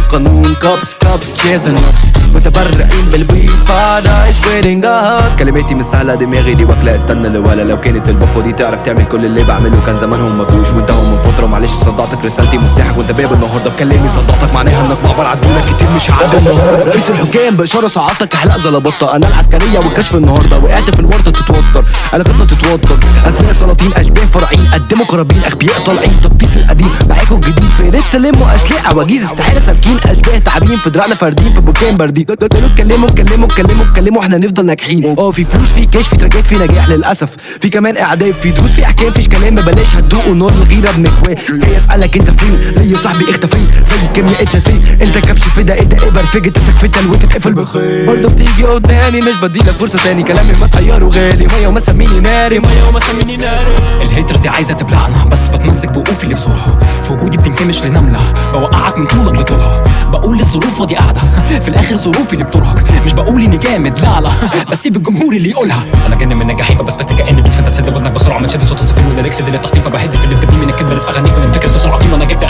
القانون. كابس chasing us متبرعين بالبيت paradise waiting us. كلماتي مش سهلة دماغي دي واكلة استنى لولا. لو كانت البفة دي تعرف تعمل كل اللي بعمله كان زمانهم مجوش وانتهوا من فترة. معلش صدعتك رسالتي مفتاحك وانت باب النهاردة بكلامي صدعتك معناها انك معبر عدولك كتير مش هعدي النهاردة. رئيس الحكام بإشارة صعدتك احلق زلبطة. انا العسكرية والكشف النهاردة وقعت في الورطة تتوتر علاقتنا تتوتر. اسماء سلاطين اشباه فرعين قدموا قرابين اغبياء طالعين تقديس القديم معاكوا الجديد. في ريت تلموا اشلاء عواجيز استحالة سالكين اشباه تعابين في دراعنا فاردين في بوكان باردين. اتكلموا احنا نفضل ناجحين. في فلوس في كاش في تراجات في نجاح للاسف. في كمان اعداد في دروس في احكام فيش كلام ببلاش هتدوقوا نار الغيره بمكواه. جاي اسالك انت فين ليا صاحبي اختفيت زي الكيمياء اتنسيت. انت كبش فدا ايه ده ابر فجتك في التل وتتقفل بالخير. برضه بتيجي قدامي مش بديلك فرصه تاني. كلامي مسير وغالي ميه ومسميني ناري الهيترز دي عايزه تبلعنا بس بتمسك بوقوفي اللي في زورها. في وجودي بتنكمش لنمله بوقعك من طولك لطولها. بقول الظروف دي قاعده في الاخر ظروفي اللي بترهق. مش بقول اني جامد لا بسيب الجمهور اللي يقولها. انا جن من نجاحي فبثبت كاني بس فانت تسد ودنك بسرعه ما تشد صوت الصفر والليركس اللي تحطيم فبهد في اللي بتبني من الكلمه اللي في اغانيك من الفكر الصفر العقيم. انا جبت